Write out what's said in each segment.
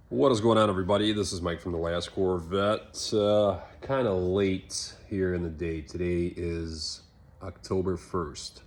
What is going on, everybody? This is Mike from the Last Corvette. Kind of late here in the day. Today is October 1st.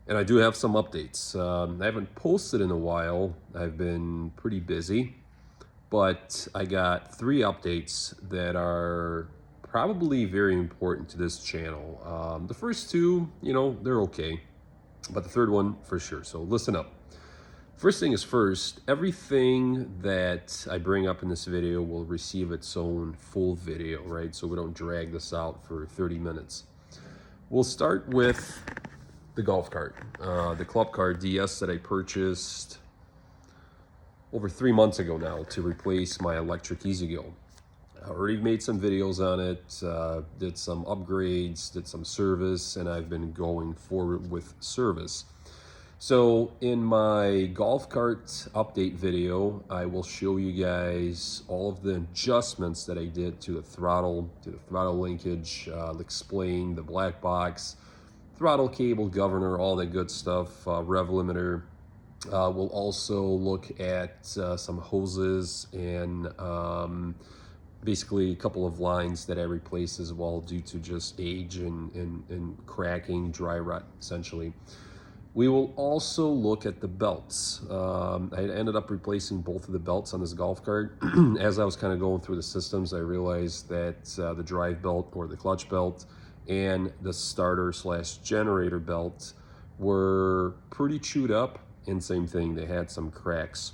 And I do have some updates. I haven't posted in a while. I've been pretty busy. But I got 3 updates that are probably very important to this channel. The first 2, they're okay. But the third one, for sure. So listen up. First thing is first, everything that I bring up in this video will receive its own full video, right? So we don't drag this out for 30 minutes. We'll start with the golf cart, the Club Car DS that I purchased over 3 months ago now to replace my electric E-Z-GO. I already made some videos on it, did some upgrades, did some service, and I've been going forward with service. So in my golf cart update video, I will show you guys all of the adjustments that I did to the throttle linkage, explain the black box, throttle cable governor, all that good stuff, rev limiter. We'll also look at some hoses and basically a couple of lines that I replaced as well due to just age and cracking, dry rot essentially. We will also look at the belts. I ended up replacing both of the belts on this golf cart. As I was kind of going through the systems, I realized that the drive belt or the clutch belt and the starter/generator belt were pretty chewed up, and same thing, they had some cracks.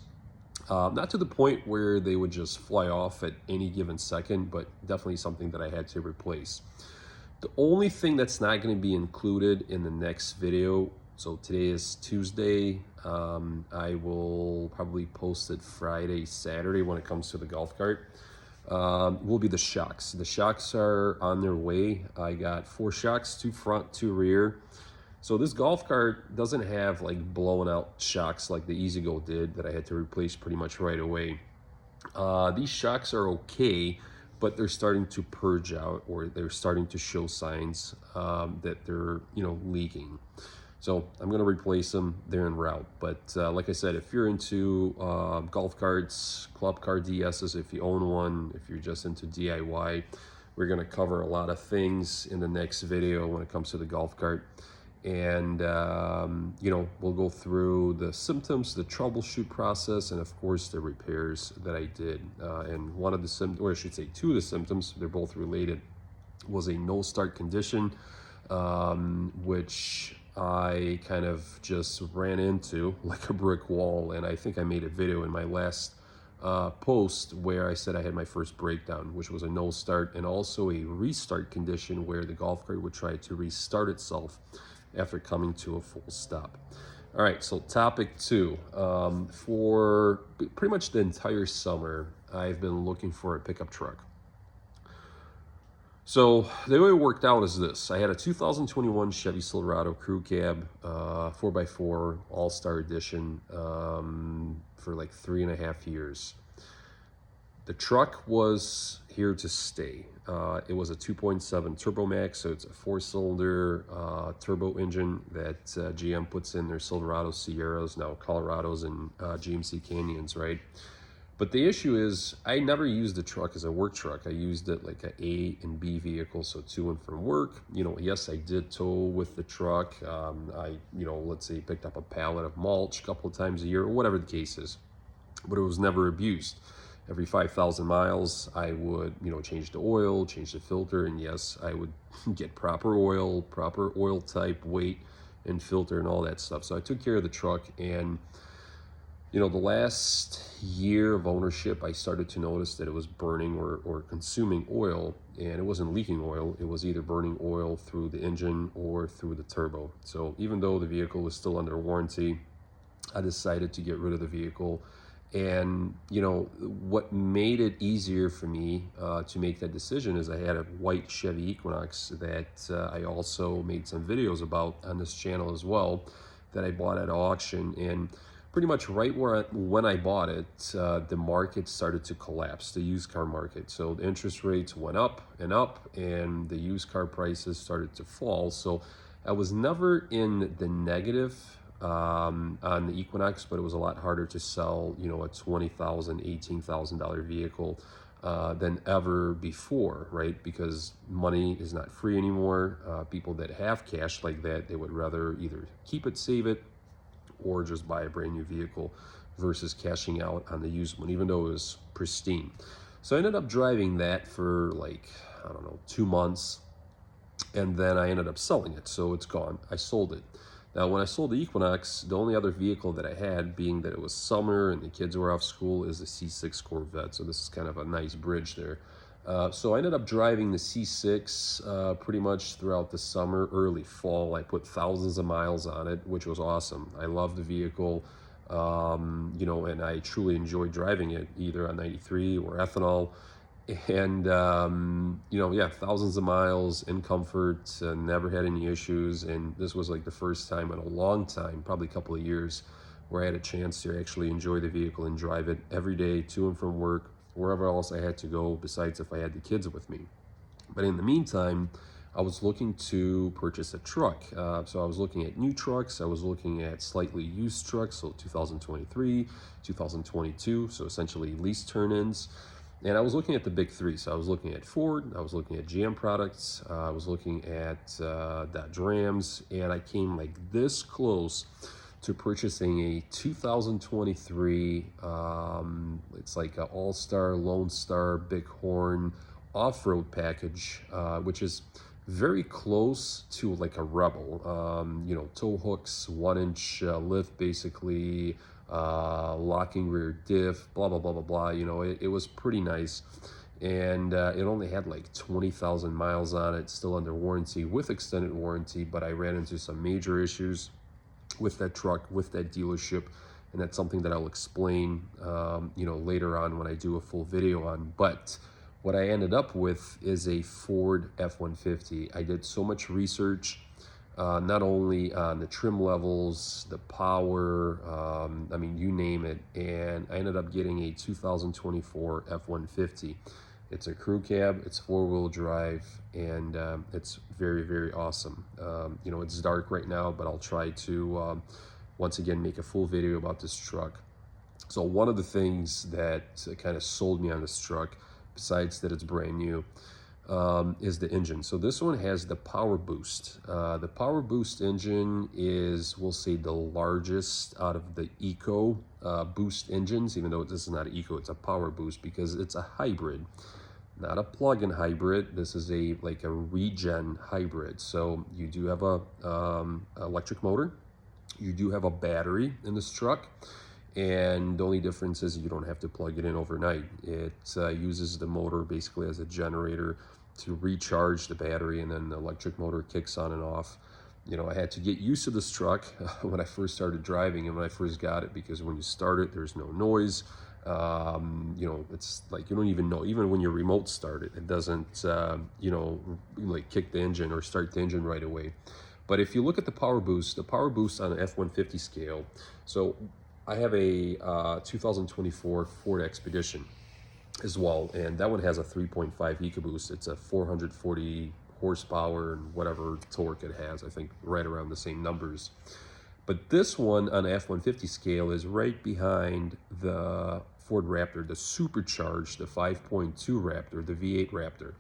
Not to the point where they would just fly off at any given second, but definitely something that I had to replace. The only thing that's not going to be included in the next video, so today is Tuesday, I will probably post it Friday, Saturday when it comes to the golf cart, will be the shocks. The shocks are on their way. I got 4 shocks, 2 front, 2 rear. So this golf cart doesn't have like blown out shocks like the E-Z-GO did that I had to replace pretty much right away. These shocks are okay, but they're starting to purge out, or they're starting to show signs that they're leaking. So I'm going to replace them. They're en route. But like I said, if you're into golf carts, Club Car DSs, if you own one, if you're just into DIY, we're going to cover a lot of things in the next video when it comes to the golf cart. And we'll go through the symptoms, the troubleshoot process, and of course the repairs that I did. And one of the symptoms, or I should say 2 of the symptoms, they're both related, was a no start condition, which I kind of just ran into like a brick wall. And I think I made a video in my last post where I said I had my first breakdown, which was a no start, and also a restart condition where the golf cart would try to restart itself after coming to a full stop. All right, so topic 2. For pretty much the entire summer, I've been looking for a pickup truck. So the way it worked out is this. I had a 2021 Chevy Silverado Crew Cab, 4x4 All-Star Edition, for like 3.5 years. The truck was here to stay. It was a 2.7 Turbo Max, so it's a 4-cylinder turbo engine that GM puts in their Silverado Sierras, now Colorados and GMC Canyons, right? But the issue is I never used the truck as a work truck. I used it like an A and B vehicle, so to and from work. Yes, I did tow with the truck. Let's say picked up a pallet of mulch a couple of times a year, or whatever the case is. But it was never abused. Every 5,000 miles, I would, change the oil, change the filter, and yes, I would get proper oil type, weight, and filter, and all that stuff. So I took care of the truck, and the last year of ownership, I started to notice that it was burning or consuming oil, and it wasn't leaking oil. It was either burning oil through the engine or through the turbo. So even though the vehicle was still under warranty, I decided to get rid of the vehicle. And what made it easier for me to make that decision is I had a white Chevy Equinox that I also made some videos about on this channel as well, that I bought at auction. And pretty much right when I bought it, the market started to collapse, the used car market. So the interest rates went up, and the used car prices started to fall. So I was never in the negative on the Equinox, but it was a lot harder to sell, you know, a $20,000, $18,000 vehicle than ever before, right? Because money is not free anymore. People that have cash like that, they would rather either keep it, save it, or just buy a brand new vehicle versus cashing out on the used one, even though it was pristine. So I ended up driving that for like, I don't know, 2 months, and then I ended up selling it, so it's gone. I sold it. Now, when I sold the Equinox, the only other vehicle that I had, being that it was summer and the kids were off school, is the C6 Corvette. So this is kind of a nice bridge there. So I ended up driving the C6 pretty much throughout the summer, early fall. I put thousands of miles on it, which was awesome. I love the vehicle, you know, and I truly enjoyed driving it, either on 93 or ethanol. And you know, yeah, thousands of miles in comfort, never had any issues. And this was like the first time in a long time, probably a couple of years, where I had a chance to actually enjoy the vehicle and drive it every day to and from work, wherever else I had to go, besides if I had the kids with me. But in the meantime, I was looking to purchase a truck. So I was looking at new trucks. I was looking at slightly used trucks, so 2023, 2022, so essentially lease turn-ins. And I was looking at the big three. So I was looking at Ford, I was looking at GM products, I was looking at Dodge Rams, and I came like this close to purchasing a 2023, it's like an All-Star, Lone Star, Bighorn off-road package, which is very close to like a Rebel. You know, tow hooks, 1-inch lift basically, locking rear diff, blah, blah, blah, blah, blah. You know, it was pretty nice. And it only had like 20,000 miles on it, still under warranty with extended warranty, but I ran into some major issues with that truck, with that dealership, and that's something that I'll explain, you know, later on when I do a full video on. But what I ended up with is a Ford F-150. I did so much research, not only on the trim levels, the power, I mean, you name it, and I ended up getting a 2024 F-150. It's a crew cab, it's 4-wheel drive, and it's very, very awesome. You know, it's dark right now, but I'll try to, once again, make a full video about this truck. So one of the things that kind of sold me on this truck, besides that it's brand new, is the engine. So this one has the Power Boost. The Power Boost engine is, we'll say, the largest out of the Eco Boost engines, even though this is not an Eco, it's a Power Boost, because it's a hybrid, not a plug-in hybrid. This is like a regen hybrid. So you do have a electric motor, you do have a battery in this truck, and the only difference is you don't have to plug it in overnight. It uses the motor basically as a generator to recharge the battery, and then the electric motor kicks on and off. You know, I had to get used to this truck when I first started driving and when I first got it, because when you start it, there's no noise. You know, it's like you don't even know, even when you remote start it, it doesn't, you know, like kick the engine or start the engine right away. But if you look at the Power Boost on an F-150 scale, so I have a 2024 Ford Expedition as well, and that one has a 3.5 EcoBoost. It's a 440 horsepower and whatever torque it has, I think right around the same numbers. But this one on F-150 scale is right behind the Ford Raptor, the supercharged, the 5.2 Raptor, the V8 Raptor.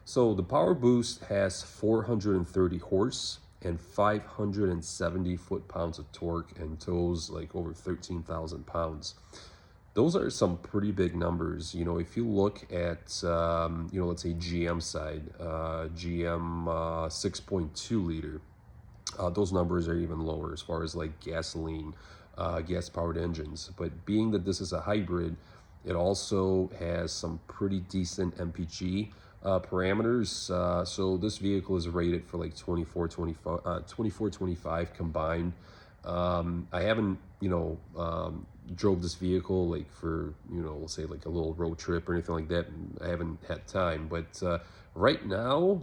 So the Power Boost has 430 horse and 570 foot-pounds of torque and tows like over 13,000 pounds. Those are some pretty big numbers. You know, if you look at, you know, let's say GM side, GM 6.2 liter, those numbers are even lower as far as like gasoline, gas-powered engines. But being that this is a hybrid, it also has some pretty decent MPG parameters. So this vehicle is rated for like 24-25 combined. I haven't, you know, drove this vehicle like for, you know, we'll say like a little road trip or anything like that. I haven't had time, but right now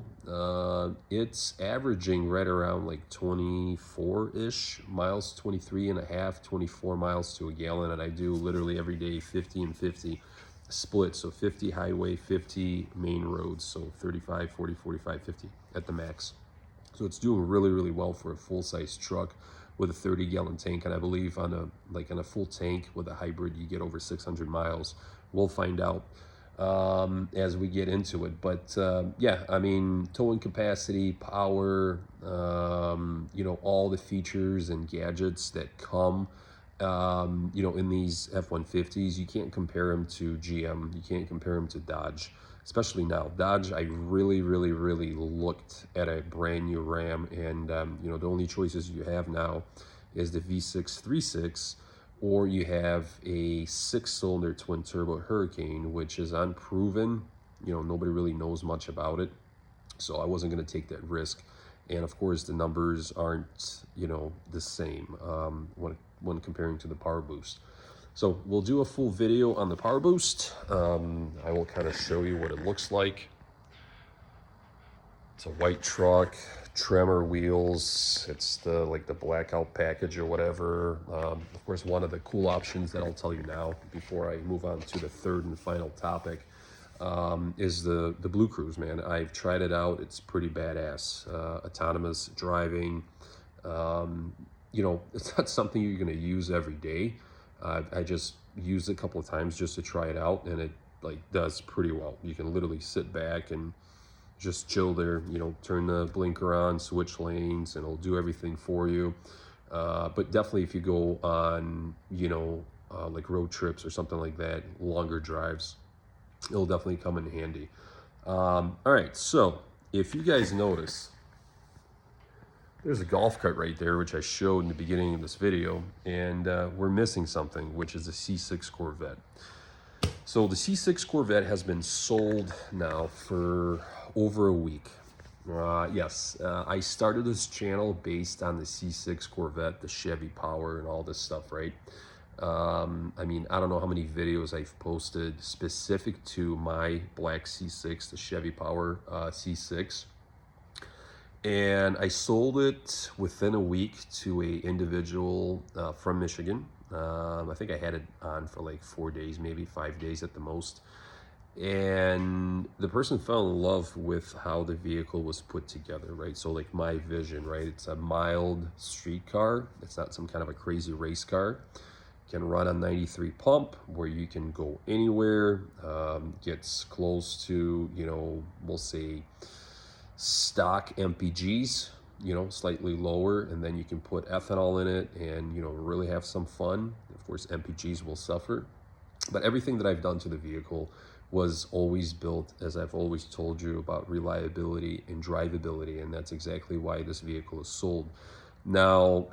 it's averaging right around like 24-ish miles, 23 and a half, 24 miles to a gallon. And I do literally every day 50 and 50 split. So 50 highway, 50 main roads. So 35, 40, 45, 50 at the max. So it's doing really, really well for a full-size truck with a 30-gallon tank, and I believe on a full tank with a hybrid you get over 600 miles. We'll find out as we get into it. But yeah, I mean, towing capacity, power, you know, all the features and gadgets that come, you know, in these F-150s, you can't compare them to GM. You can't compare them to Dodge, especially now. Dodge, I really looked at a brand new Ram, and you know, the only choices you have now is the V6 3.6, or you have a 6-cylinder twin turbo Hurricane, which is unproven. You know, nobody really knows much about it, so I wasn't going to take that risk. And of course, the numbers aren't, you know, the same when comparing to the Power Boost. So we'll do a full video on the Power Boost. I will kind of show you what it looks like. It's a white truck, Tremor wheels. It's the blackout package or whatever. Of course, one of the cool options that I'll tell you now before I move on to the third and final topic is the Blue Cruise, man. I've tried it out. It's pretty badass. Autonomous driving. You know, it's not something you're going to use every day. I just used it a couple of times just to try it out, and it does pretty well. You can literally sit back and just chill there, you know, turn the blinker on, switch lanes, and it'll do everything for you. But definitely if you go on, you know, like road trips or something like that, longer drives, it'll definitely come in handy. All right, so if you guys notice, there's a golf cart right there, which I showed in the beginning of this video, and we're missing something, which is a C6 Corvette. So the C6 Corvette has been sold now for over a week. Yes, I started this channel based on the C6 Corvette, the Chevy Power, and all this stuff, right? I mean, I don't know how many videos I've posted specific to my black C6, the Chevy Power C6. And I sold it within a week to a individual from Michigan. I think I had it on for like 4 days, maybe 5 days at the most. And the person fell in love with how the vehicle was put together, right? So like my vision, right? It's a mild street car. It's not some kind of a crazy race car. Can run on 93 pump, where you can go anywhere. Gets close to, you know, we'll say stock MPGs, you know, slightly lower, and then you can put ethanol in it and, you know, really have some fun. Of course, MPGs will suffer, but everything that I've done to the vehicle was always built, as I've always told you, about reliability and drivability, and that's exactly why this vehicle is sold. Now,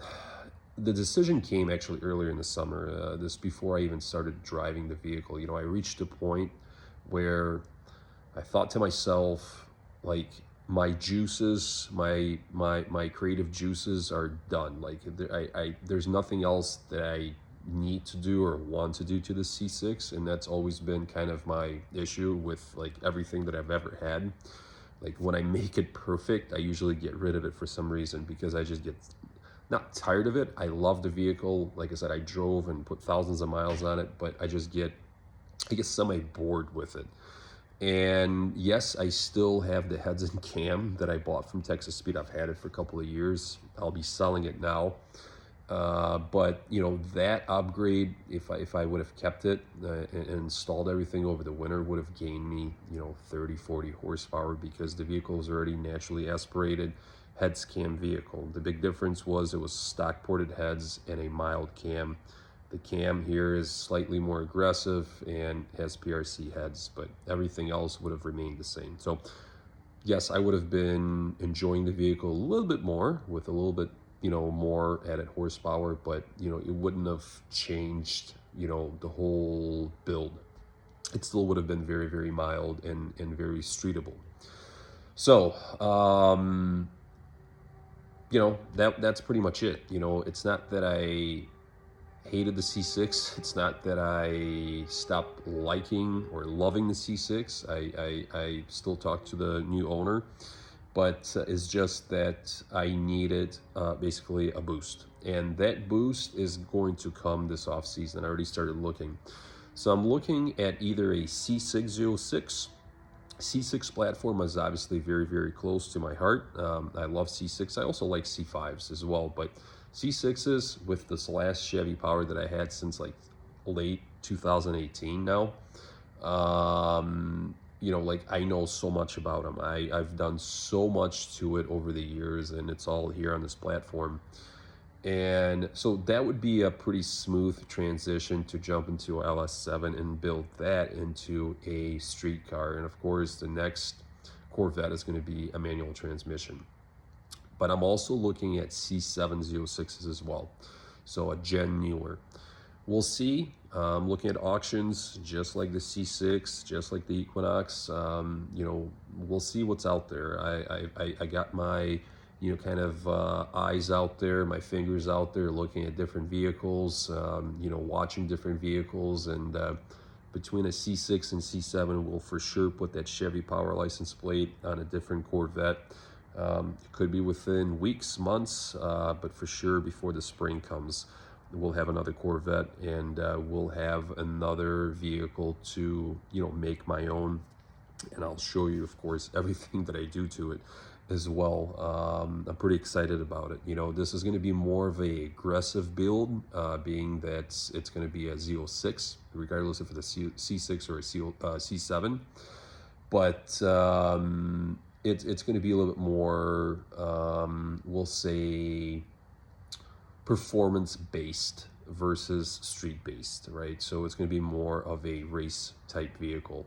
the decision came actually earlier in the summer, this before I even started driving the vehicle. You know, I reached a point where I thought to myself, like, my juices, my creative juices are done. Like, there's nothing else that I need to do or want to do to the C6, and that's always been kind of my issue with like everything that I've ever had. Like, when I make it perfect, I usually get rid of it for some reason, because I just get not tired of it. I love the vehicle. Like I said, I drove and put thousands of miles on it, but I get semi-bored with it. And yes, I still have the heads and cam that I bought from Texas Speed. I've had it for a couple of years. I'll be selling it now. But you know, that upgrade, if I would have kept it and installed everything over the winter, would have gained me, you know, 30-40 horsepower, because the vehicle is already naturally aspirated heads cam vehicle. The big difference was it was stock ported heads and a mild cam. The cam here is slightly more aggressive and has PRC heads, but everything else would have remained the same. So yes, I would have been enjoying the vehicle a little bit more with a little bit, you know, more added horsepower, but you know, it wouldn't have changed, you know, the whole build. It still would have been very mild and very streetable. So you know, that's pretty much it. You know, it's not that I hated the C6. It's not that I stopped liking or loving the C6. I still talk to the new owner, but it's just that I needed basically a boost. And that boost is going to come this off season. I already started looking. So I'm looking at either a C606. C6 platform is obviously very close to my heart. I love C6. I also like C5s as well, but C6s with this last Chevy Power that I had since like late 2018 now. You know, like I know so much about them. I've done so much to it over the years, and it's all here on this platform. And so that would be a pretty smooth transition to jump into LS7 and build that into a street car. And of course, the next Corvette is going to be a manual transmission. But I'm also looking at C706s as well, so a gen newer. We'll see. I'm looking at auctions just like the C6, just like the Equinox. You know, we'll see what's out there. I got my, you know, kind of eyes out there, my fingers out there, looking at different vehicles, you know, watching different vehicles. And between a C6 and C7, we'll for sure put that Chevy Power license plate on a different Corvette. It could be within weeks, months, but for sure before the spring comes, we'll have another Corvette, and we'll have another vehicle to, you know, make my own. And I'll show you, of course, everything that I do to it as well. I'm pretty excited about it. You know, this is going to be more of a aggressive build, being that it's going to be a Z06, regardless if it's a C6 or a C7. But it's going to be a little bit more, we'll say, performance-based versus street-based, right? So it's going to be more of a race-type vehicle.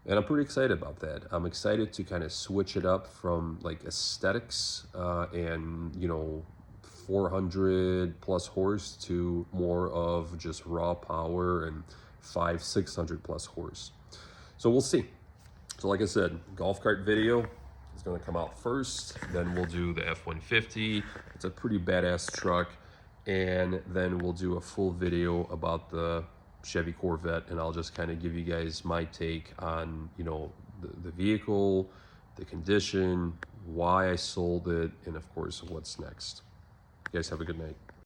And I'm pretty excited about that. I'm excited to kind of switch it up from like aesthetics and, you know, 400 plus horse to more of just raw power and 600 plus horse. So we'll see. So like I said, golf cart video is going to come out first. Then we'll do the F-150. It's a pretty badass truck. And then we'll do a full video about the Chevy Corvette, and I'll just kind of give you guys my take on, you know, the vehicle, the condition, why I sold it, and of course, what's next. You guys have a good night.